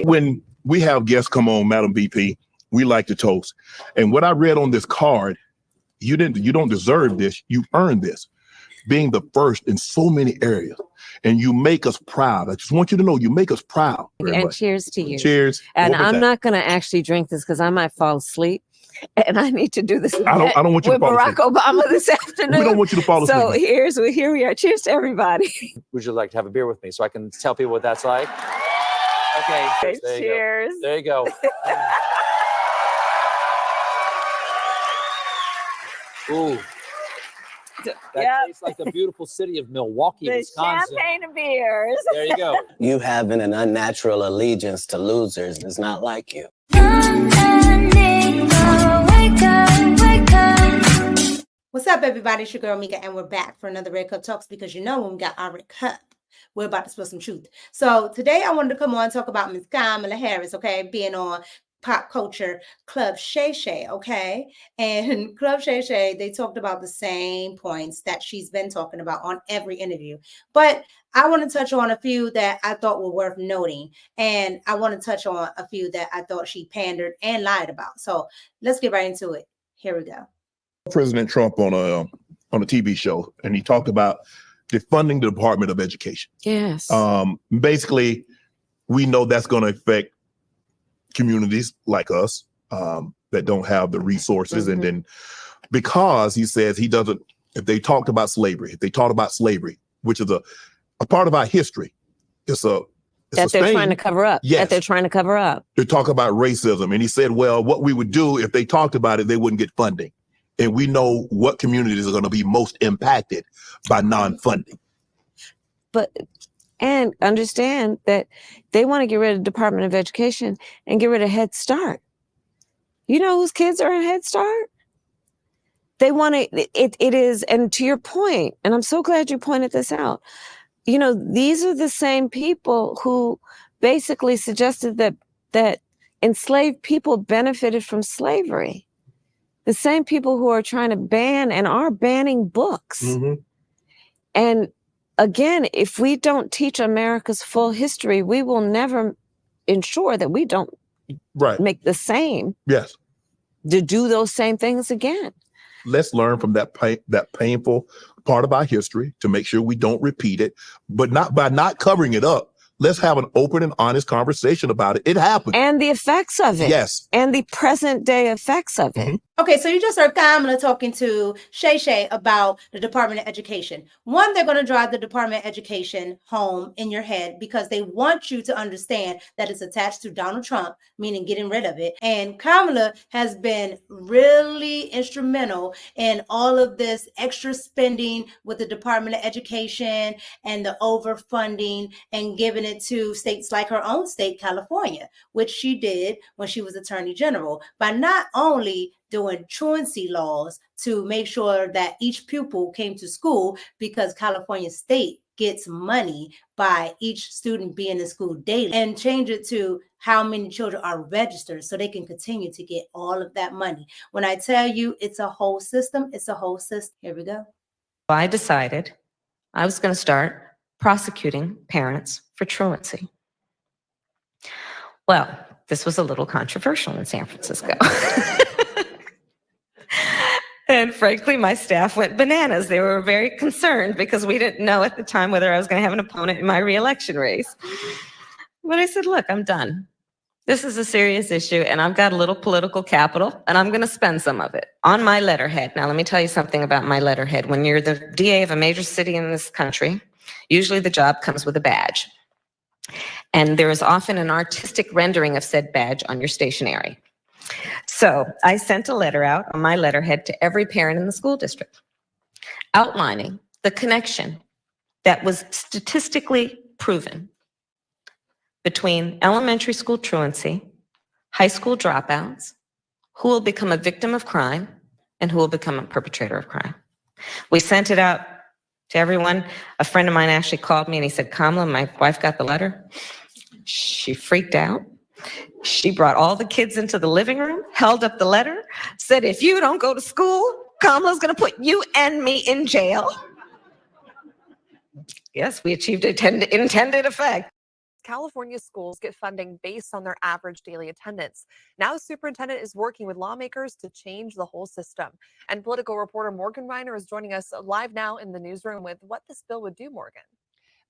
When we have guests come on, Madam VP, we like to toast. And what I read on this card, you don't deserve this. You earned this. Being the first in so many areas. And you make us proud. I just want you to know you make us proud. And cheers to you. Cheers. And I'm not going to actually drink this because I might fall asleep. And I need to do this I don't want you with to fall Barack asleep. Obama this afternoon. We don't want you to fall asleep. So here we are. Cheers to everybody. Would you like to have a beer with me so I can tell people what that's like? Okay. Cheers. There you go. Ooh. That tastes like the beautiful city of Milwaukee, the Wisconsin. Champagne and beers. There you go. You having an unnatural allegiance to losers is not like you. What's up, everybody? It's your girl Mika, and we're back for another Red Cup Talks because you know when we got our Red Cup, we're about to spill some truth. So today I wanted to come on and talk about Miss Kamala Harris, okay, being on Pop Culture Club SHAY, okay? And Club SHAY, they talked about the same points that she's been talking about on every interview. But I want to touch on a few that I thought were worth noting. And I want to touch on a few that I thought she pandered and lied about. So let's get right into it. Here we go. President Trump on a TV show, and he talked about defunding the Department of Education. Yes. Basically, we know that's going to affect communities like us that don't have the resources. And then because he says he doesn't, if they talked about slavery, which is a part of our history, that they're trying to cover up. Yes. That they're trying to cover up. They talk about racism. And he said, well, what we would do if they talked about it, they wouldn't get funding. And we know what communities are going to be most impacted by non-funding. And understand that they want to get rid of the Department of Education and get rid of Head Start. You know whose kids are in Head Start? They want to, it is, and to your point, and I'm so glad you pointed this out, you know, these are the same people who basically suggested that enslaved people benefited from slavery. The same people who are trying to ban and are banning books. And again, if we don't teach America's full history, we will never ensure that we don't make the same. Yes. To do those same things again. Let's learn from that painful part of our history to make sure we don't repeat it, but not by not covering it up. Let's have an open and honest conversation about it. It happened. And the effects of it. Yes. And the present day effects of it. Okay, so you just heard Kamala talking to SHAY about the Department of Education. One, they're going to drive the Department of Education home in your head because they want you to understand that it's attached to Donald Trump, meaning getting rid of it. And Kamala has been really instrumental in all of this extra spending with the Department of Education and the overfunding and giving it to states like her own state, California, which she did when she was Attorney General, by not only doing truancy laws to make sure that each pupil came to school, because California State gets money by each student being in school daily, and change it to how many children are registered so they can continue to get all of that money. When I tell you it's a whole system, it's a whole system. Here we go. I decided I was going to start prosecuting parents for truancy. Well, this was a little controversial in San Francisco. And frankly, my staff went bananas. They were very concerned because we didn't know at the time whether I was going to have an opponent in my reelection race. But I said, look, I'm done. This is a serious issue, and I've got a little political capital, and I'm going to spend some of it on my letterhead. Now, let me tell you something about my letterhead. When you're the DA of a major city in this country, usually the job comes with a badge. And there is often an artistic rendering of said badge on your stationery. So I sent a letter out on my letterhead to every parent in the school district, outlining the connection that was statistically proven between elementary school truancy, high school dropouts, who will become a victim of crime, and who will become a perpetrator of crime. We sent it out to everyone. A friend of mine actually called me and he said, Kamala, my wife got the letter. She freaked out. She brought all the kids into the living room, held up the letter, said, if you don't go to school, Kamala's going to put you and me in jail. Yes, we achieved intended effect. California schools get funding based on their average daily attendance. Now, the superintendent is working with lawmakers to change the whole system. And political reporter Morgan Reiner is joining us live now in the newsroom with what this bill would do, Morgan.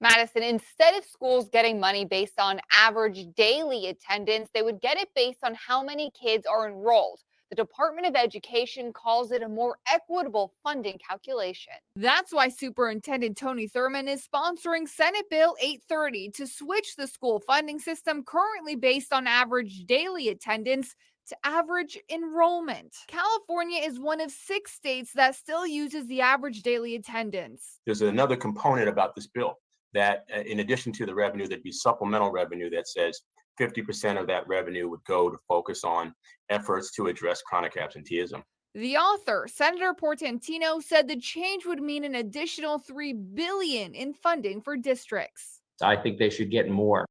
Madison, instead of schools getting money based on average daily attendance, they would get it based on how many kids are enrolled. The Department of Education calls it a more equitable funding calculation. That's why Superintendent Tony Thurmond is sponsoring Senate Bill 830 to switch the school funding system currently based on average daily attendance to average enrollment. California is one of 6 states that still uses the average daily attendance. There's another component about this bill that in addition to the revenue, there'd be supplemental revenue that says 50% of that revenue would go to focus on efforts to address chronic absenteeism. The author, Senator Portantino, said the change would mean an additional $3 billion in funding for districts. I think they should get more.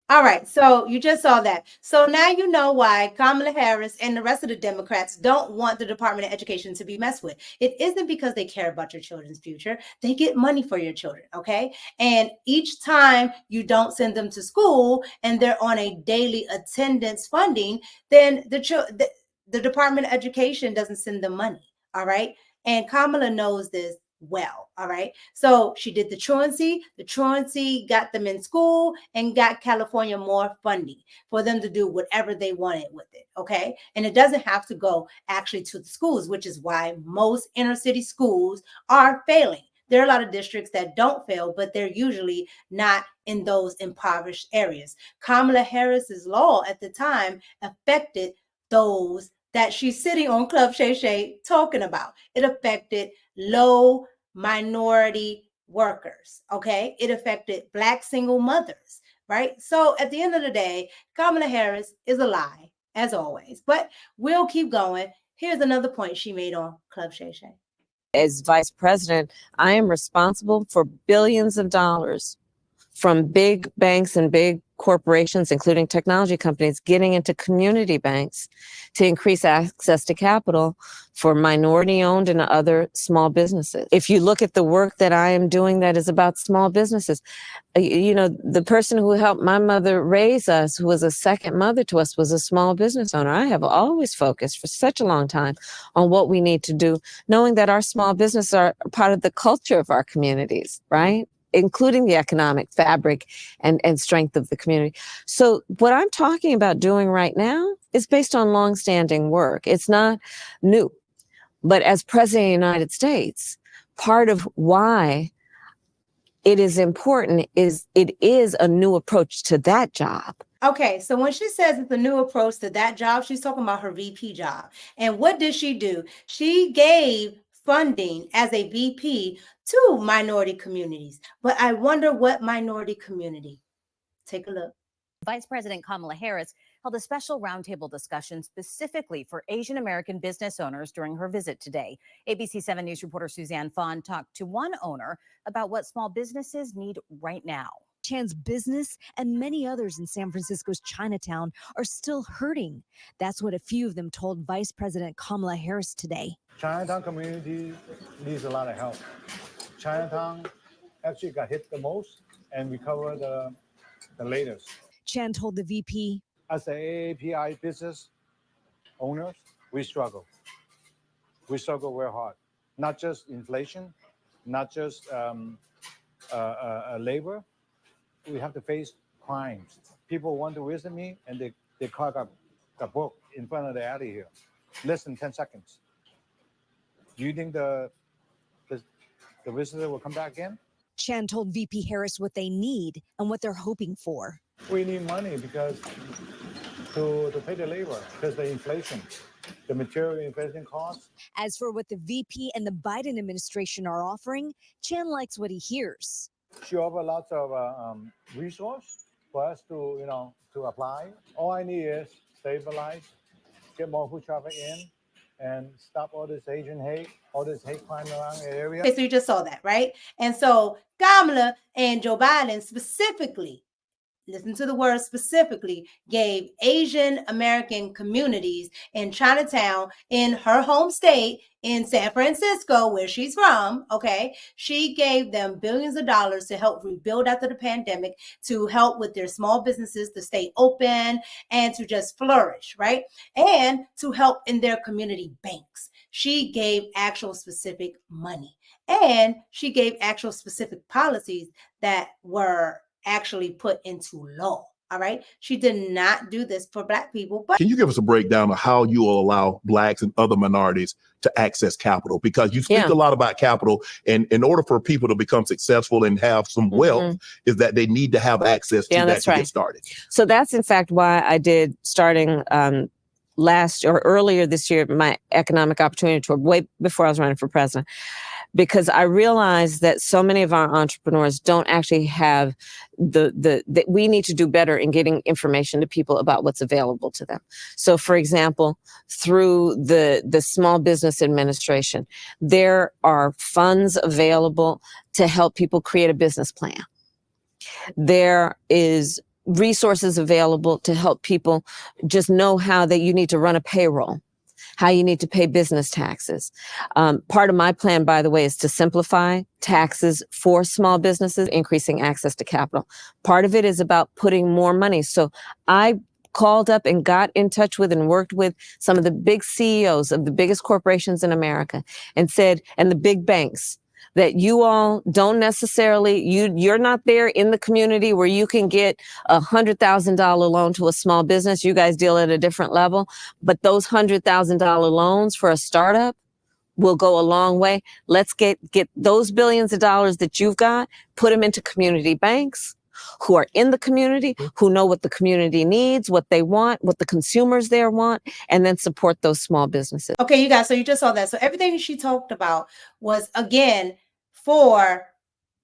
All right, so you just saw that. So now you know why Kamala Harris and the rest of the Democrats don't want the Department of Education to be messed with. It isn't because they care about your children's future. They get money for your children, okay? And each time you don't send them to school and they're on a daily attendance funding, then the Department of Education doesn't send them money, all right? And Kamala knows this well, all right? So she did the truancy. The truancy got them in school and got California more funding for them to do whatever they wanted with it, okay? And it doesn't have to go actually to the schools, which is why most inner city schools are failing. There are a lot of districts that don't fail, but they're usually not in those impoverished areas. Kamala Harris's law at the time affected those that she's sitting on Club SHAY talking about. It affected low minority workers, okay? It affected Black single mothers, right? So at the end of the day, Kamala Harris is a lie, as always, but we'll keep going. Here's another point she made on Club SHAY. As vice president, I am responsible for billions of dollars from big banks and big corporations, including technology companies, getting into community banks to increase access to capital for minority-owned and other small businesses. If you look at the work that I am doing that is about small businesses, you know, the person who helped my mother raise us, who was a second mother to us, was a small business owner. I have always focused for such a long time on what we need to do, knowing that our small businesses are part of the culture of our communities, right? Including the economic fabric and strength of the community. So what I'm talking about doing right now is based on longstanding work. It's not new. But as President of the United States, part of why it is important is it is a new approach to that job. Okay, so when she says it's a new approach to that job, she's talking about her VP job. And what did she do? She gave funding as a VP to minority communities. But I wonder what minority community. Take a look. Vice President Kamala Harris held a special roundtable discussion specifically for Asian American business owners during her visit today. ABC 7 News reporter Suzanne Fawn talked to one owner about what small businesses need right now. Chan's business and many others in San Francisco's Chinatown are still hurting. That's what a few of them told Vice President Kamala Harris today. Chinatown community needs a lot of help. Chinatown actually got hit the most and recovered the latest. Chan told the VP, as an AAPI business owners, we struggle. We struggle very hard. Not just inflation, not just labor. We have to face crimes. People want to visit me and they car got broke in front of the alley here. Less than 10 seconds. Do you think the visitor will come back in? Chan told VP Harris what they need and what they're hoping for. We need money because to pay the labor, because the inflation, the material inflation costs. As for what the VP and the Biden administration are offering, Chan likes what he hears. She offers lots of resource for us to apply. All I need is stabilize, get more foot traffic in, and stop all this Asian hate, all this hate crime around the area. Okay, so you just saw that, right? And so Kamala and Joe Biden specifically listen to the word specifically, gave Asian American communities in Chinatown, in her home state, in San Francisco, where she's from, okay, she gave them billions of dollars to help rebuild after the pandemic, to help with their small businesses to stay open and to just flourish, right? And to help in their community banks. She gave actual specific money, and she gave actual specific policies that were actually put into law. All right. She did not do this for Black people. But Can you give us a breakdown of how you will allow Blacks and other minorities to access capital? Because you speak a lot about capital, and in order for people to become successful and have some wealth, is that they need to have access to that to get started. So that's in fact why I did, starting last or earlier this year, my economic opportunity tour, way before I was running for president, because I realized that so many of our entrepreneurs don't actually have that we need to do better in getting information to people about what's available to them. So for example, through the Small Business Administration, there are funds available to help people create a business plan. There is resources available to help people just know how that you need to run a payroll, how you need to pay business taxes. Part of my plan, by the way, is to simplify taxes for small businesses, increasing access to capital. Part of it is about putting more money. So I called up and got in touch with and worked with some of the big CEOs of the biggest corporations in America and said, and the big banks, that you all don't necessarily, you're not there in the community where you can get $100,000 loan to a small business. You guys deal at a different level, but those $100,000 loans for a startup will go a long way. Let's get those billions of dollars that you've got, put them into community banks who are in the community, who know what the community needs, what they want, what the consumers there want, and then support those small businesses. Okay, you guys, so you just saw that. So everything she talked about was, again, for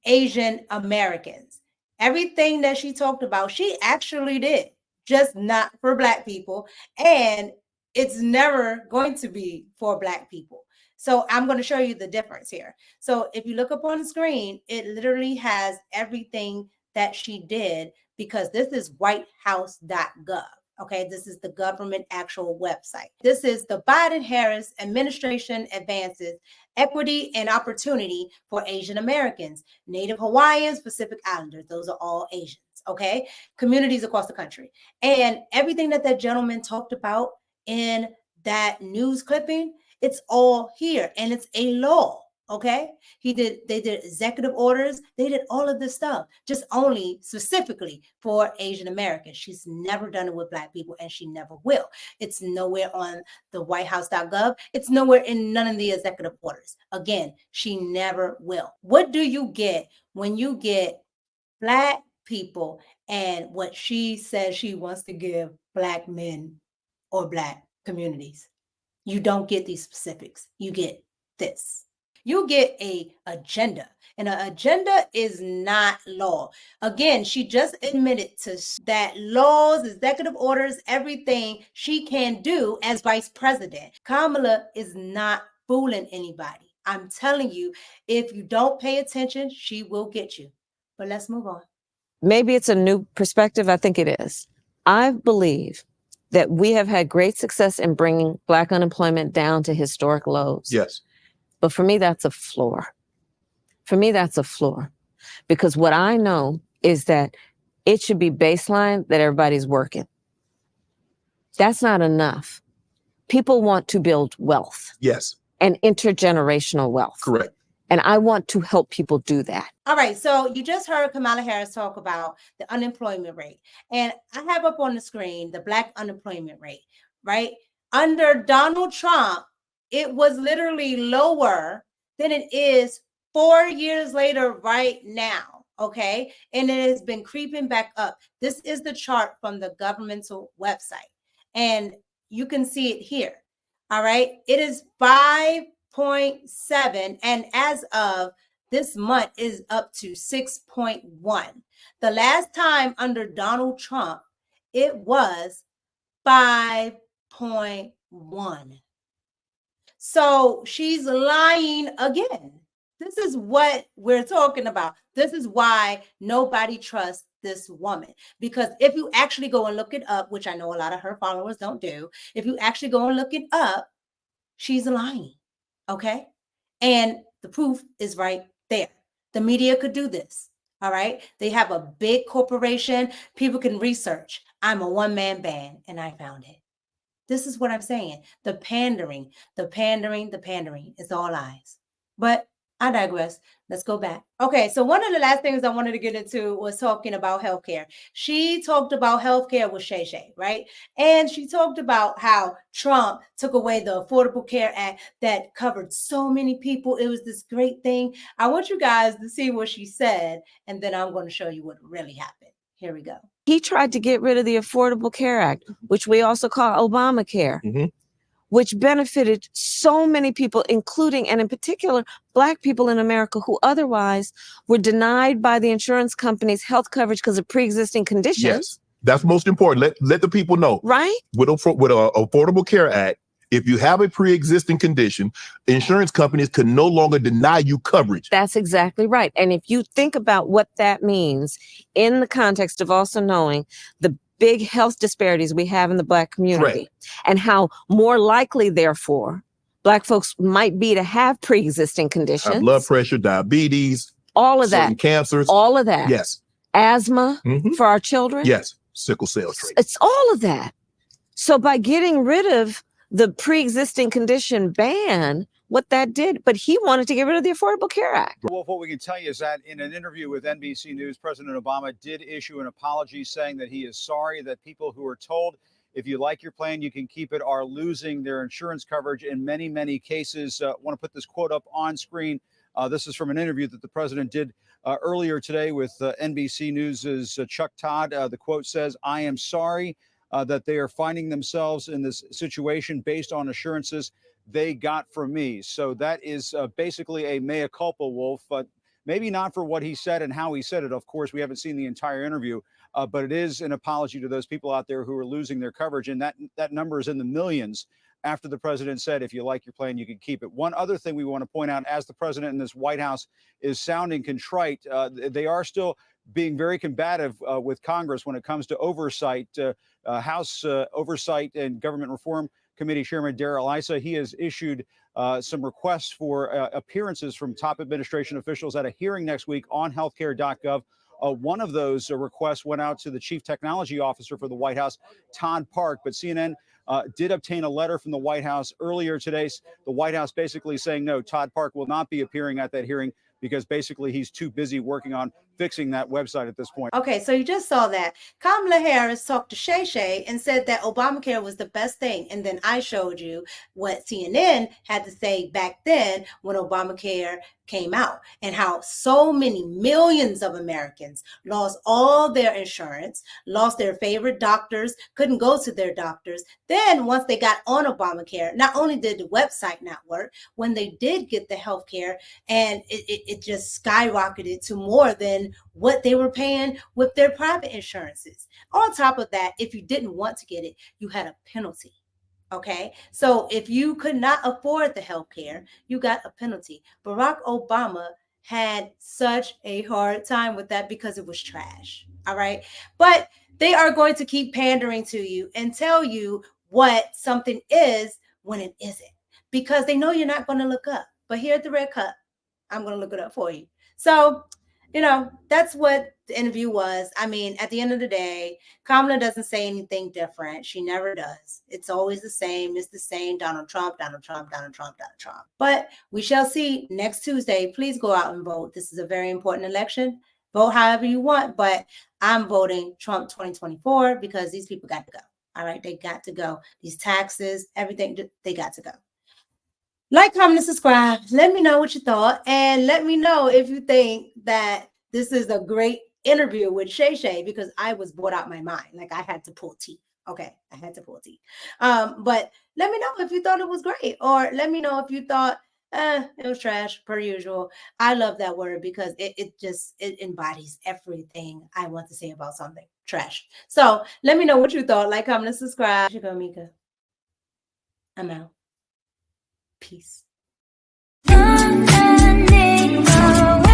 Asian Americans. Everything that she talked about, she actually did, just not for Black people. And it's never going to be for Black people. So I'm going to show you the difference here. So if you look up on the screen, it literally has everything that she did, because this is whitehouse.gov. Okay, this is the government actual website. This is the Biden-Harris administration advances equity and opportunity for Asian Americans, Native Hawaiians, Pacific Islanders. Those are all Asians, okay? Communities across the country. And everything that that gentleman talked about in that news clipping, it's all here, and it's a law. Okay, they did executive orders. They did all of this stuff, just only specifically for Asian Americans. She's never done it with Black people, and she never will. It's nowhere on the whitehouse.gov. It's nowhere in none of the executive orders. Again, she never will. What do you get when you get Black people and what she says she wants to give Black men or Black communities? You don't get these specifics. You get this. You get a agenda, and an agenda is not law. Again, she just admitted to that laws, executive orders, everything she can do as vice president. Kamala is not fooling anybody. I'm telling you, if you don't pay attention, she will get you. But let's move on. Maybe it's a new perspective. I think it is. I believe that we have had great success in bringing Black unemployment down to historic lows. Yes. But for me, that's a floor. For me, that's a floor. Because what I know is that it should be baseline that everybody's working. That's not enough. People want to build wealth. Yes. And intergenerational wealth. Correct. And I want to help people do that. All right, so you just heard Kamala Harris talk about the unemployment rate. And I have up on the screen the Black unemployment rate, right? Under Donald Trump, it was literally lower than it is 4 years later right now, okay? And it has been creeping back up. This is the chart from the governmental website. And you can see it here, all right? It is 5.7, and as of this month is up to 6.1. The last time under Donald Trump, it was 5.1. So she's lying again. This is what we're talking about. This is why nobody trusts this woman. Because if you actually go and look it up, which I know a lot of her followers don't do, if you actually go and look it up, she's lying. Okay? And the proof is right there. The media could do this. All right? They have a big corporation. People can research. I'm a one-man band, and I found it. This is what I'm saying. The pandering is all lies. But I digress. Let's go back. Okay, so one of the last things I wanted to get into was talking about healthcare. She talked about healthcare with SHAY, right? And she talked about how Trump took away the Affordable Care Act that covered so many people. It was this great thing. I want you guys to see what she said, and then I'm going to show you what really happened. Here we go. He tried to get rid of the Affordable Care Act, which we also call Obamacare, which benefited so many people, including and in particular Black people in America who otherwise were denied by the insurance companies health coverage because of pre-existing conditions. Yes, that's most important. Let the people know. Right? With Affordable Care Act, if you have a pre-existing condition, insurance companies can no longer deny you coverage. That's exactly right. And if you think about what that means in the context of also knowing the big health disparities we have in the Black community, and how more likely, therefore, Black folks might be to have pre-existing conditions. High blood pressure, diabetes, all of certain that. cancers. All of that. Yes. Asthma for our children. Yes. Sickle cell trait. It's all of that. So by getting rid of the pre-existing condition ban, what that did, but he wanted to get rid of the Affordable Care Act. Well, what we can tell you is that in an interview with NBC News, President Obama did issue an apology saying that he is sorry that people who are told, if you like your plan, you can keep it, are losing their insurance coverage in many, many cases. I want to put this quote up on screen. This is from an interview that the president did earlier today with NBC News' Chuck Todd. The quote says, "I am sorry that they are finding themselves in this situation based on assurances they got from me." So that is basically a mea culpa, Wolf, but maybe not for what he said and how he said it. Of course, we haven't seen the entire interview, but it is an apology to those people out there who are losing their coverage. And that number is in the millions after the president said, if you like your plan, you can keep it. One other thing we want to point out, as the president in this White House is sounding contrite, they are still being very combative with Congress when it comes to oversight. House Oversight and Government Reform Committee Chairman Darrell Issa, he has issued some requests for appearances from top administration officials at a hearing next week on healthcare.gov. One of those requests went out to the chief technology officer for the White House, Todd Park, but CNN did obtain a letter from the White House earlier today. The White House basically saying, no, Todd Park will not be appearing at that hearing because basically he's too busy working on fixing that website at this point. Okay, so you just saw that. Kamala Harris talked to SHAY and said that Obamacare was the best thing. And then I showed you what CNN had to say back then when Obamacare came out and how so many millions of Americans lost all their insurance, lost their favorite doctors, couldn't go to their doctors. Then once they got on Obamacare, not only did the website not work, when they did get the health care, and it just skyrocketed to more than what they were paying with their private insurances. On top of that, if you didn't want to get it, you had a penalty. Okay, so if you could not afford the health care, you got a penalty. Barack Obama had such a hard time with that because it was trash. All right, but they are going to keep pandering to you and tell you what something is when it isn't, because they know you're not going to look up. But here at the Red Cup, I'm going to look it up for you. So, you know, that's what the interview was. I mean, at the end of the day, Kamala doesn't say anything different. She never does. It's always the same. It's the same. Donald Trump, Donald Trump, Donald Trump, Donald Trump. But we shall see next Tuesday. Please go out and vote. This is a very important election. Vote however you want, but I'm voting Trump 2024 because these people got to go. All right, they got to go. These taxes, everything, they got to go. Like, comment, and subscribe. Let me know what you thought. And let me know if you think that this is a great interview with SHAY, because I was bored out my mind. Like, I had to pull teeth. Okay, I had to pull teeth. But let me know if you thought it was great. Or let me know if you thought it was trash, per usual. I love that word because it embodies everything I want to say about something. Trash. So let me know what you thought. Like, comment, and subscribe. Here you go, Mika. I'm out. Peace. find the